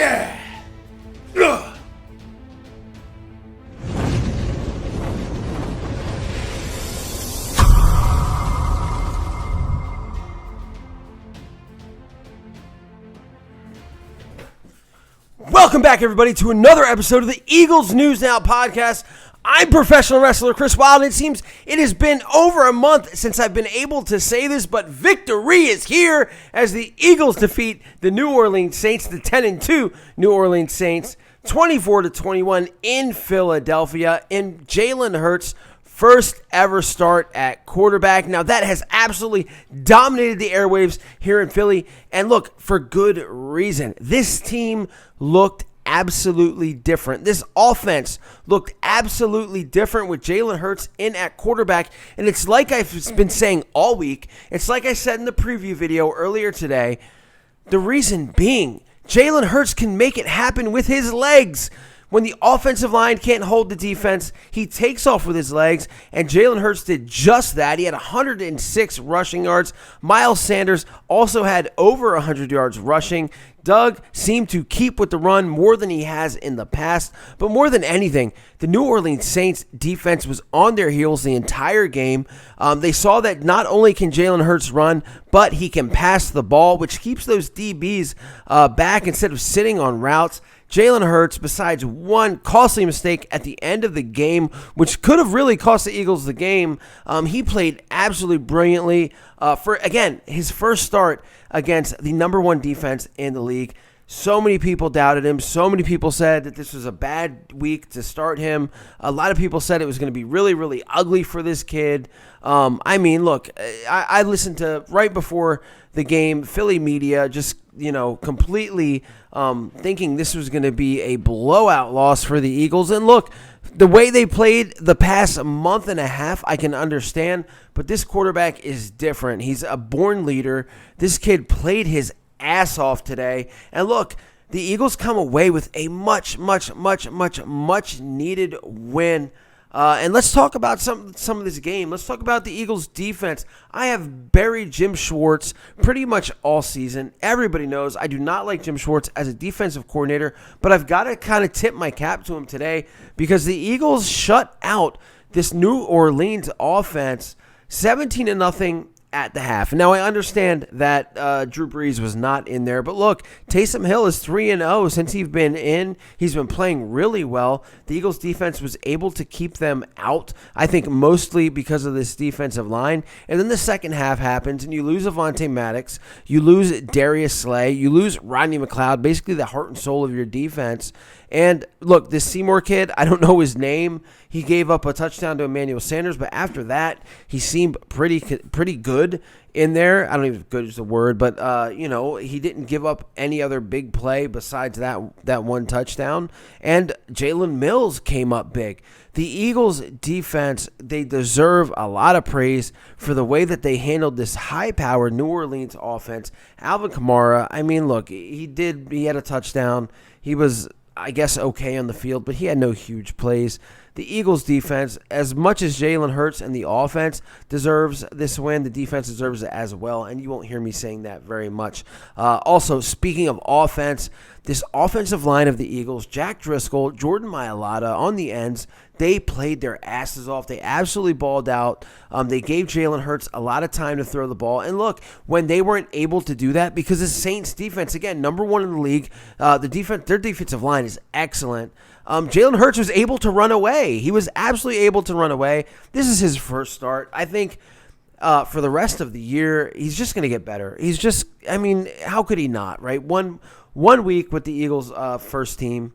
Yeah! Ugh. Welcome back, everybody, to another episode of the Eagles News Now podcast. I'm professional wrestler Chris Wilde, and it seems it has been over a month since I've been able to say this, but victory is here as the Eagles defeat the New Orleans Saints, the 10-2 New Orleans Saints, 24-21 in Philadelphia, in Jalen Hurts' first ever start at quarterback. Now, that has absolutely dominated the airwaves here in Philly, and look, for good reason. This team looked absolutely different. This offense looked absolutely different with Jalen Hurts in at quarterback, and it's like I've been saying all week. It's like I said in the preview video earlier today. The reason being, Jalen Hurts can make it happen with his legs. When the offensive line can't hold the defense, he takes off with his legs, and Jalen Hurts did just that. He had 106 rushing yards. Miles Sanders also had over 100 yards rushing. Doug seemed to keep with the run more than he has in the past. But more than anything, the New Orleans Saints defense was on their heels the entire game. They saw that not only can Jalen Hurts run, but he can pass the ball, which keeps those DBs back instead of sitting on routes. Jalen Hurts, besides one costly mistake at the end of the game, which could have really cost the Eagles the game, he played absolutely brilliantly for, again, his first start against the number one defense in the league. So many people doubted him. So many people said that this was a bad week to start him. A lot of people said it was going to be really, really ugly for this kid. I mean, look, I listened to right before the game, Philly media just, completely thinking this was going to be a blowout loss for the Eagles. And look, the way they played the past month and a half, I can understand. But this quarterback is different. He's a born leader. This kid played his ass off today. And look, the Eagles come away with a much needed win. And let's talk about some of this game. Let's talk about the Eagles defense. I have buried Jim Schwartz pretty much all season. Everybody knows I do not like Jim Schwartz as a defensive coordinator, but I've got to kind of tip my cap to him today because the Eagles shut out this New Orleans offense 17-0 at the half. Now, I understand that Drew Brees was not in there, but look, Taysom Hill is 3-0 since he's been in. He's been playing really well. The Eagles defense was able to keep them out, I think mostly because of this defensive line. And then the second half happens, and you lose Avonte Maddox, you lose Darius Slay, you lose Rodney McLeod, basically the heart and soul of your defense. And look, this Seymour kid, I don't know his name. He gave up a touchdown to Emmanuel Sanders, but after that, he seemed pretty good in there. I don't even know if good is the word, but he didn't give up any other big play besides that one touchdown. And Jalen Mills came up big. The Eagles defense, they deserve a lot of praise for the way that they handled this high-powered New Orleans offense. Alvin Kamara, I mean, look, he had a touchdown. He was, I guess, okay on the field, but he had no huge plays. The Eagles defense, as much as Jalen Hurts and the offense deserves this win, the defense deserves it as well, and you won't hear me saying that very much. Also, speaking of offense, this offensive line of the Eagles, Jack Driscoll, Jordan Mailata on the ends, they played their asses off. They absolutely balled out. They gave Jalen Hurts a lot of time to throw the ball. And look, when they weren't able to do that, because the Saints defense, again, number one in the league, their defensive line is excellent. Jalen Hurts was able to run away. He was absolutely able to run away. This is his first start. I think for the rest of the year, he's just going to get better. How could he not, right? One week with the Eagles' first team.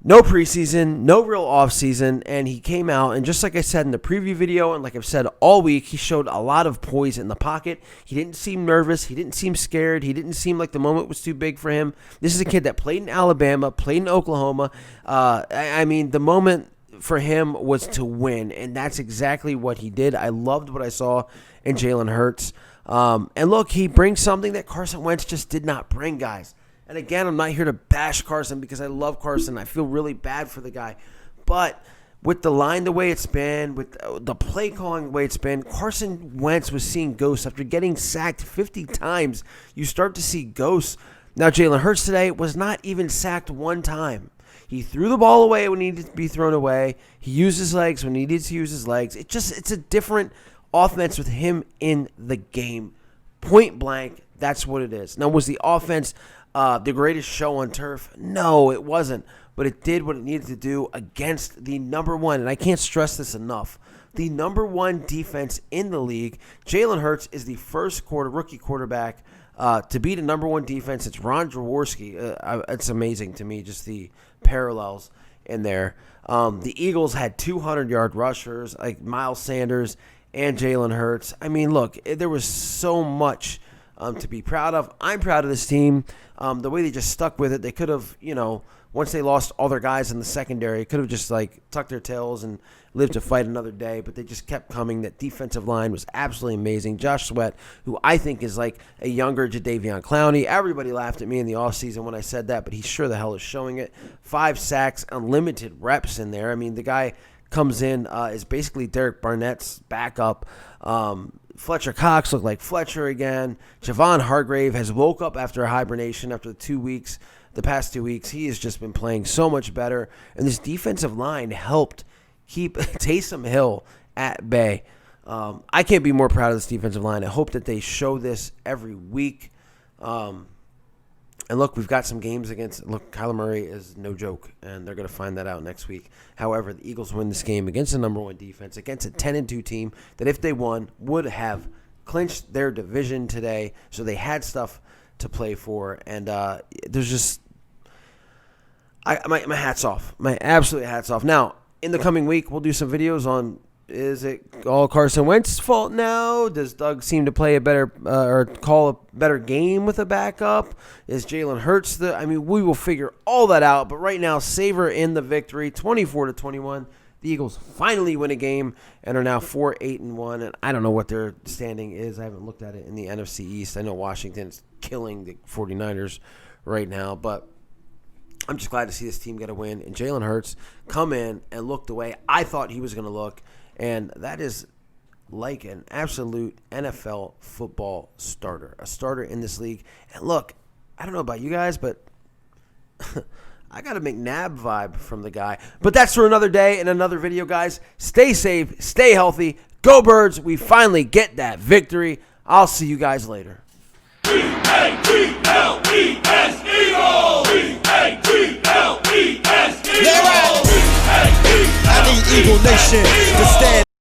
No preseason, no real offseason, and he came out, and just like I said in the preview video, and like I've said all week, he showed a lot of poise in the pocket. He didn't seem nervous. He didn't seem scared. He didn't seem like the moment was too big for him. This is a kid that played in Alabama, played in Oklahoma. The moment for him was to win, and that's exactly what he did. I loved what I saw in Jalen Hurts. And look, he brings something that Carson Wentz just did not bring, guys. And again, I'm not here to bash Carson because I love Carson. I feel really bad for the guy. But with the line the way it's been, with the play calling the way it's been, Carson Wentz was seeing ghosts. After getting sacked 50 times, you start to see ghosts. Now, Jalen Hurts today was not even sacked one time. He threw the ball away when he needed to be thrown away. He used his legs when he needed to use his legs. It's a different offense with him in the game. Point blank, that's what it is. Now, was the offense the greatest show on turf? No, it wasn't. But it did what it needed to do against the number one, and I can't stress this enough, the number one defense in the league. Jalen Hurts is the first rookie quarterback to beat a number one defense. It's Ron Jaworski. It's amazing to me, just the parallels in there. The Eagles had 200-yard rushers like Miles Sanders and Jalen Hurts. I mean, look, there was so much to be proud of. I'm proud of this team. The way they just stuck with it, they could have, once they lost all their guys in the secondary, could have just tucked their tails and lived to fight another day, but they just kept coming. That defensive line was absolutely amazing. Josh Sweat, who I think is like a younger Jadeveon Clowney. Everybody laughed at me in the offseason when I said that, but he sure the hell is showing it. 5 sacks, unlimited reps in there. I mean, the guy comes in, is basically Derek Barnett's backup. Fletcher Cox looked like Fletcher again. Javon Hargrave has woke up after a hibernation after the past 2 weeks. He has just been playing so much better. And this defensive line helped keep Taysom Hill at bay. I can't be more proud of this defensive line. I hope that they show this every week. And look, we've got some games Kyler Murray is no joke, and they're going to find that out next week. However, the Eagles win this game against the number one defense, against a 10-2 team that if they won would have clinched their division today. So they had stuff to play for, and there's just my hat's off. My absolute hat's off. Now, in the coming week, we'll do some videos on, is it all Carson Wentz's fault now? Does Doug seem to play a better or call a better game with a backup? Is Jalen Hurts we will figure all that out. But right now, savor in the victory, 24-21. The Eagles finally win a game and are now 4-8-1. And I don't know what their standing is. I haven't looked at it in the NFC East. I know Washington's killing the 49ers right now, but I'm just glad to see this team get a win. And Jalen Hurts come in and look the way I thought he was going to look. And that is like an absolute NFL football starter, a starter in this league. And look, I don't know about you guys, but I got a McNabb vibe from the guy. But that's for another day and another video, guys. Stay safe, stay healthy. Go Birds. We finally get that victory. I'll see you guys later. E-A-G-L-E-S Eagles! E-A-G-L-E-S Eagles! I need Eagle Nation to stand.